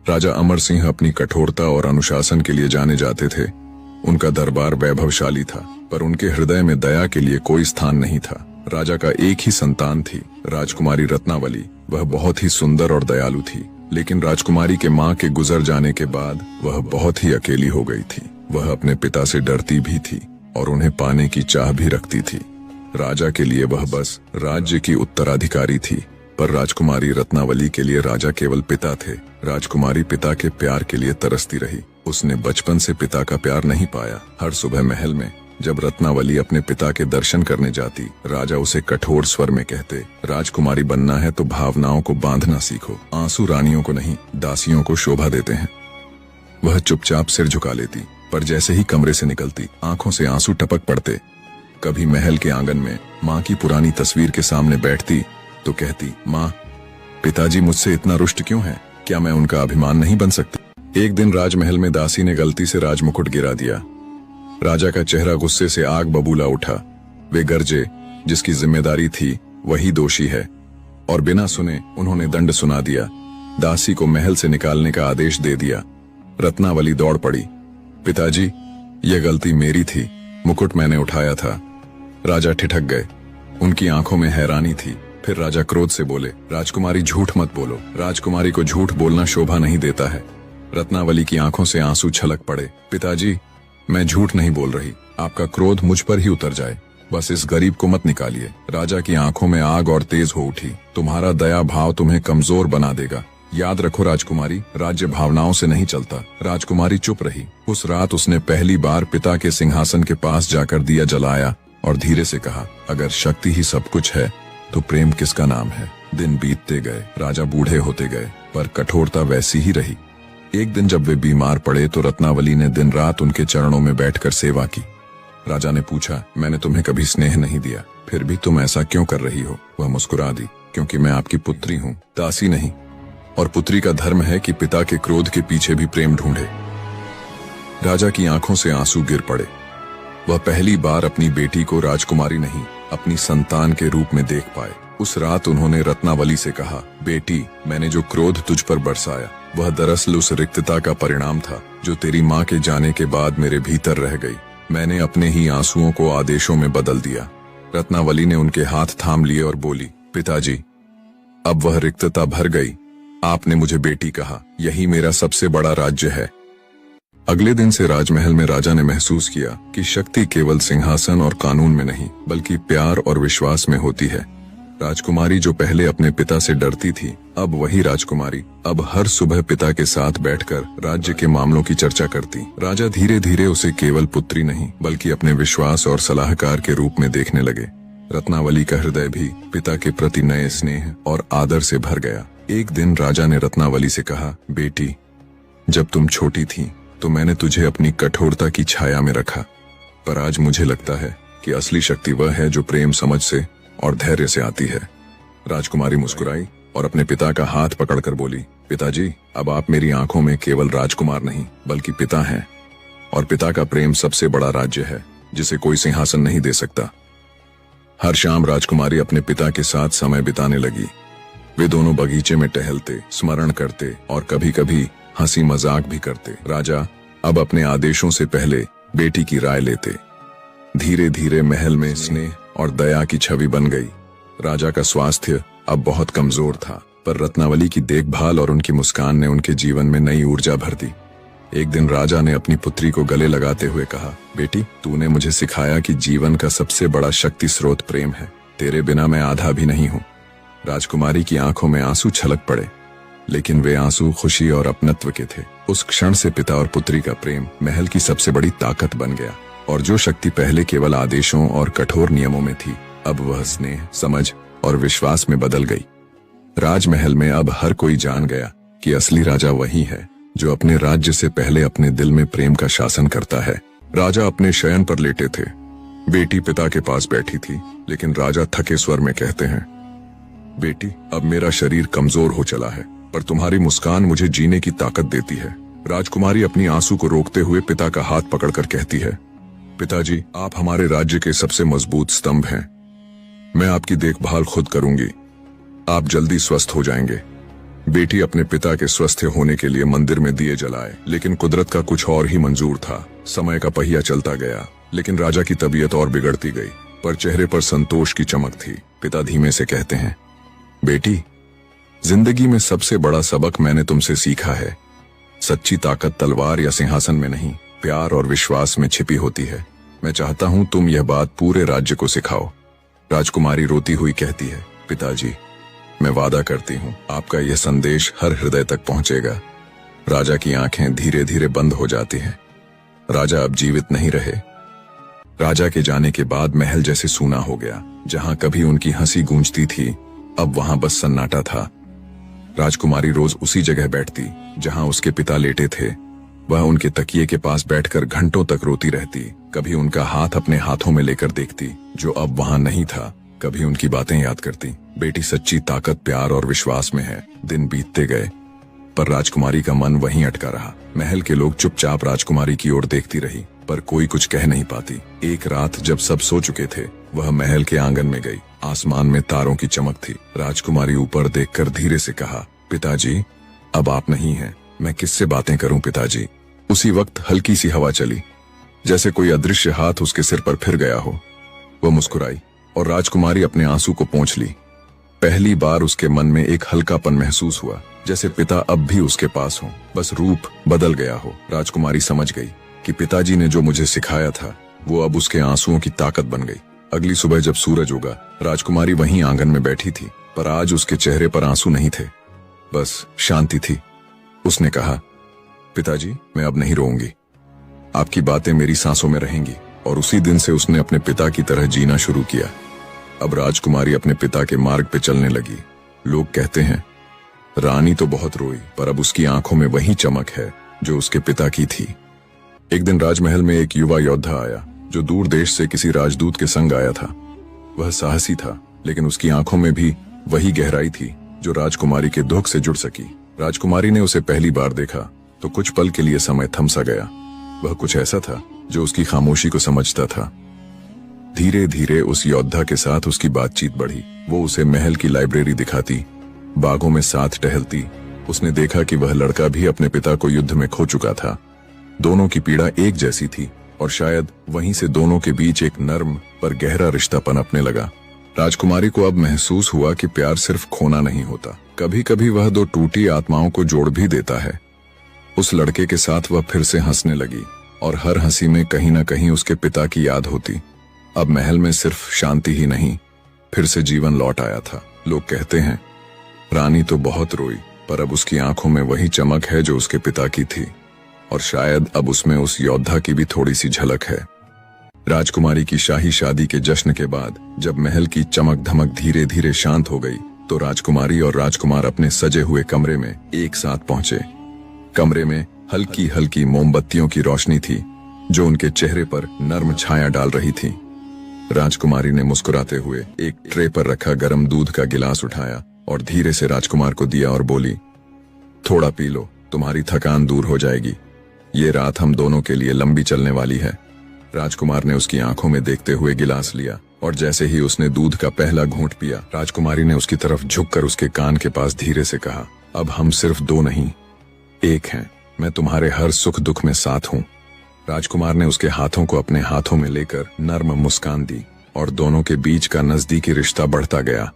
राजा अमर सिंह अपनी कठोरता और अनुशासन के लिए जाने जाते थे। उनका दरबार वैभवशाली था, पर उनके हृदय में दया के लिए कोई स्थान नहीं था। राजा का एक ही संतान थी, राजकुमारी रत्नावली। वह बहुत ही सुंदर और दयालु थी, लेकिन राजकुमारी के माँ के गुजर जाने के बाद वह बहुत ही अकेली हो गई थी। वह अपने पिता से डरती भी थी और उन्हें पाने की चाह भी रखती थी। राजा के लिए वह बस राज्य की उत्तराधिकारी थी, पर राजकुमारी रत्नावली के लिए राजा केवल पिता थे। राजकुमारी पिता के प्यार के लिए तरसती रही। उसने बचपन से पिता का प्यार नहीं पाया। हर सुबह महल में जब रत्नावली अपने पिता के दर्शन करने जाती, राजा उसे कठोर स्वर में कहते, राजकुमारी बनना है तो भावनाओं को बांधना सीखो। आंसू रानियों को नहीं, दासियों को शोभा देते हैं। वह चुपचाप सिर झुका लेती, पर जैसे ही कमरे से निकलती, आंखों से आंसू टपक पड़ते। कभी महल के आंगन में माँ की पुरानी तस्वीर के सामने बैठती तो कहती, माँ, पिताजी मुझसे इतना रुष्ट क्यों है? क्या मैं उनका अभिमान नहीं बन सकती? एक दिन राजमहल में दासी ने गलती से राजमुकुट गिरा दिया। राजा का चेहरा गुस्से से आग बबूला उठा। वे गरजे, जिसकी जिम्मेदारी थी वही दोषी है, और बिना सुने उन्होंने दंड सुना दिया। दासी को महल से निकालने का आदेश दे दिया। रत्नावली दौड़ पड़ी, पिताजी, यह गलती मेरी थी, मुकुट मैंने उठाया था। राजा ठिठक गए। उनकी आंखों में हैरानी थी। फिर राजा क्रोध से बोले, राजकुमारी झूठ मत बोलो। राजकुमारी को झूठ बोलना शोभा नहीं देता है। रत्नावली की आंखों से आंसू छलक पड़े। पिताजी, मैं झूठ नहीं बोल रही, आपका क्रोध मुझ पर ही उतर जाए, बस इस गरीब को मत निकालिए। राजा की आंखों में आग और तेज हो उठी। तुम्हारा दया भाव तुम्हें कमजोर बना देगा। याद रखो राजकुमारी, राज्य भावनाओं से नहीं चलता। राजकुमारी चुप रही। उस रात उसने पहली बार पिता के सिंहासन के पास जाकर दिया जलाया और धीरे से कहा, अगर शक्ति ही सब कुछ है तो प्रेम किसका नाम है? दिन बीतते गए, राजा बूढ़े होते गए, पर कठोरता वैसी ही रही। एक दिन जब वे बीमार पड़े तो रत्नावली ने दिन रात उनके चरणों में बैठकर सेवा की। राजा ने पूछा, मैंने तुम्हें कभी स्नेह नहीं दिया, फिर भी तुम ऐसा क्यों कर रही हो? वह मुस्कुरा दी, क्योंकि मैं आपकी पुत्री हूँ, दासी नहीं, और पुत्री का धर्म है कि पिता के क्रोध के पीछे भी प्रेम ढूंढे। राजा की आंखों से आंसू गिर पड़े। वह पहली बार अपनी बेटी को राजकुमारी नहीं, अपनी संतान के रूप में देख पाए। उस रात उन्होंने रत्नावली से कहा, बेटी, मैंने जो क्रोध तुझ पर बरसाया वह दरअसल उस रिक्तता का परिणाम था जो तेरी माँ के जाने के बाद मेरे भीतर रह गई। मैंने अपने ही आंसुओं को आदेशों में बदल दिया। रत्नावली ने उनके हाथ थाम लिए और बोली, पिताजी, अब वह रिक्तता भर गई। आपने मुझे बेटी कहा, यही मेरा सबसे बड़ा राज्य है। अगले दिन से राजमहल में राजा ने महसूस किया कि शक्ति केवल सिंहासन और कानून में नहीं, बल्कि प्यार और विश्वास में होती है। राजकुमारी जो पहले अपने पिता से डरती थी, अब वही राजकुमारी अब हर सुबह पिता के साथ बैठकर राज्य के मामलों की चर्चा करती। राजा धीरे धीरे उसे केवल पुत्री नहीं, बल्कि अपने विश्वास और सलाहकार के रूप में देखने लगे। रत्नावली का हृदय भी पिता के प्रति नए स्नेह और आदर से भर गया। एक दिन राजा ने रत्नावली से कहा, बेटी, जब तुम छोटी थी तो मैंने तुझे अपनी कठोरता की छाया में रखा, पर आज मुझे लगता है कि असली शक्ति वह है जो प्रेम, समझ से और धैर्य से आती है। राजकुमारी मुस्कुराई और अपने पिता का हाथ पकड़कर बोली, पिताजी, अब आप मेरी आंखों में केवल राजकुमार नहीं बल्कि पिता हैं, और पिता का प्रेम सबसे बड़ा राज्य है जिसे कोई सिंहासन नहीं दे सकता। हर शाम राजकुमारी अपने पिता के साथ समय बिताने लगी। वे दोनों बगीचे में टहलते, स्मरण करते और कभी कभी हंसी मजाक भी करते। राजा अब अपने आदेशों से पहले बेटी की राय लेते। धीरे धीरे महल में स्नेह और दया की छवि बन गई। राजा का स्वास्थ्य अब बहुत कमजोर था, पर रत्नावली की देखभाल और उनकी मुस्कान ने उनके जीवन में नई ऊर्जा भर दी। एक दिन राजा ने अपनी पुत्री को गले लगाते हुए कहा, बेटी, तूने मुझे सिखाया कि जीवन का सबसे बड़ा शक्ति स्रोत प्रेम है। तेरे बिना मैं आधा भी नहीं हूँ। राजकुमारी की आंखों में आंसू छलक पड़े, लेकिन वे आंसू खुशी और अपनत्व के थे। उस क्षण से पिता और पुत्री का प्रेम महल की सबसे बड़ी ताकत बन गया, और जो शक्ति पहले केवल आदेशों और कठोर नियमों में थी, अब वह स्नेह, समझ और विश्वास में बदल गई। राजमहल में अब हर कोई जान गया कि असली राजा वही है जो अपने राज्य से पहले अपने दिल में प्रेम का शासन करता है। राजा अपने शयन पर लेटे थे। बेटी पिता के पास बैठी थी, लेकिन राजा थके स्वर में कहते हैं, बेटी, अब मेरा शरीर कमजोर हो चला है, पर तुम्हारी मुस्कान मुझे जीने की ताकत देती है। राजकुमारी अपनी आंसू को रोकते हुए पिता का हाथ पकड़कर कहती है, पिताजी, आप हमारे राज्य के सबसे मजबूत स्तंभ हैं। मैं आपकी देखभाल खुद करूंगी। आप जल्दी स्वस्थ हो जाएंगे। बेटी अपने पिता के स्वस्थ होने के लिए मंदिर में दिए जलाए, लेकिन कुदरत का कुछ और ही मंजूर था। समय का पहिया चलता गया, लेकिन राजा की तबीयत और बिगड़ती गई, पर चेहरे पर संतोष की चमक थी। पिता धीमे से कहते हैं, बेटी, जिंदगी में सबसे बड़ा सबक मैंने तुमसे सीखा है। सच्ची ताकत तलवार या सिंहासन में नहीं, प्यार और विश्वास में छिपी होती है। मैं चाहता हूं तुम यह बात पूरे राज्य को सिखाओ। राजकुमारी रोती हुई कहती है, पिताजी, मैं वादा करती हूँ आपका यह संदेश हर हृदय तक पहुंचेगा। राजा की आंखें धीरे धीरे बंद हो जाती हैं। राजा अब जीवित नहीं रहे। राजा के जाने के बाद महल जैसे सूना हो गया। जहां कभी उनकी हंसी गूंजती थी, अब वहां बस सन्नाटा था। राजकुमारी रोज उसी जगह बैठती जहां उसके पिता लेटे थे। वह उनके तकिए के पास बैठकर घंटों तक रोती रहती। कभी उनका हाथ अपने हाथों में लेकर देखती, जो अब वहां नहीं था। कभी उनकी बातें याद करती। बेटी, सच्ची ताकत प्यार और विश्वास में है। दिन बीतते गए, पर राजकुमारी का मन वहीं अटका रहा। महल के लोग चुपचाप राजकुमारी की ओर देखती रही, पर कोई कुछ कह नहीं पाती। एक रात जब सब सो चुके थे, वह महल के आंगन में गई। आसमान में तारों की चमक थी। राजकुमारी ऊपर देखकर धीरे से कहा, पिताजी, अब आप नहीं हैं। मैं किससे बातें करूं पिताजी? उसी वक्त हल्की सी हवा चली, जैसे कोई अदृश्य हाथ उसके सिर पर फिर गया हो। वह मुस्कुराई और राजकुमारी अपने आंसू को पोंछ ली। पहली बार उसके मन में एक हल्कापन महसूस हुआ, जैसे पिता अब भी उसके पास हो, बस रूप बदल गया हो। राजकुमारी समझ गई कि पिताजी ने जो मुझे सिखाया था, वो अब उसके आंसुओं की ताकत बन गई। अगली सुबह जब सूरज उगा, राजकुमारी वहीं आंगन में बैठी थी, पर आज उसके चेहरे पर आंसू नहीं थे, बस शांति थी। उसने कहा, पिताजी, मैं अब नहीं रोऊंगी। आपकी बातें मेरी सांसों में रहेंगी। और उसी दिन से उसने अपने पिता की तरह जीना शुरू किया। अब राजकुमारी अपने पिता के मार्ग पे चलने लगी। लोग कहते हैं, रानी तो बहुत रोई, पर अब उसकी आंखों में वही चमक है जो उसके पिता की थी। एक दिन राजमहल में एक युवा योद्धा आया, जो दूर देश से किसी राजदूत के संग आया था। वह साहसी था, लेकिन उसकी आंखों में भी वही गहराई थी जो राजकुमारी के दुख से जुड़ सकी। राजकुमारी ने उसे पहली बार देखा तो कुछ पल के लिए समय थम सा गया। वह कुछ ऐसा था जो उसकी खामोशी को समझता था। धीरे धीरे उस योद्धा के साथ उसकी बातचीत बढ़ी। वो उसे महल की लाइब्रेरी दिखाती, बागों में साथ टहलती। उसने देखा कि वह लड़का भी अपने पिता को युद्ध में खो चुका था। दोनों की पीड़ा एक जैसी थी, और शायद वहीं से दोनों के बीच एक नर्म पर गहरा रिश्ता पनपने लगा। राजकुमारी को अब महसूस हुआ कि प्यार सिर्फ खोना नहीं होता, कभी कभी वह दो टूटी आत्माओं को जोड़ भी देता है। उस लड़के के साथ वह फिर से हंसने लगी, और हर हंसी में कहीं न कहीं उसके पिता की याद होती। अब महल में सिर्फ शांति ही नहीं, फिर से जीवन लौट आया था। लोग कहते हैं, रानी तो बहुत रोई, पर अब उसकी आंखों में वही चमक है जो उसके पिता की थी, और शायद अब उसमें उस योद्धा की भी थोड़ी सी झलक है। राजकुमारी की शाही शादी के जश्न के बाद जब महल की चमक धमक धीरे धीरे शांत हो गई, तो राजकुमारी और राजकुमार अपने सजे हुए कमरे में एक साथ पहुंचे। कमरे में हल्की हल्की मोमबत्तियों की रोशनी थी, जो उनके चेहरे पर नर्म छाया डाल रही थी। राजकुमारी ने मुस्कुराते हुए एक ट्रे पर रखा गर्म दूध का गिलास उठाया और धीरे से राजकुमार को दिया और बोली, थोड़ा पी लो, तुम्हारी थकान दूर हो जाएगी। ये रात हम दोनों के लिए लंबी चलने वाली है। राजकुमार ने उसकी आंखों में देखते हुए गिलास लिया, और जैसे ही उसने दूध का पहला घूंट पिया, राजकुमारी ने उसकी तरफ झुककर उसके कान के पास धीरे से कहा, अब हम सिर्फ दो नहीं, एक हैं। मैं तुम्हारे हर सुख दुख में साथ हूँ। राजकुमार ने उसके हाथों को अपने हाथों में लेकर नर्म मुस्कान दी, और दोनों के बीच का नजदीकी रिश्ता बढ़ता गया।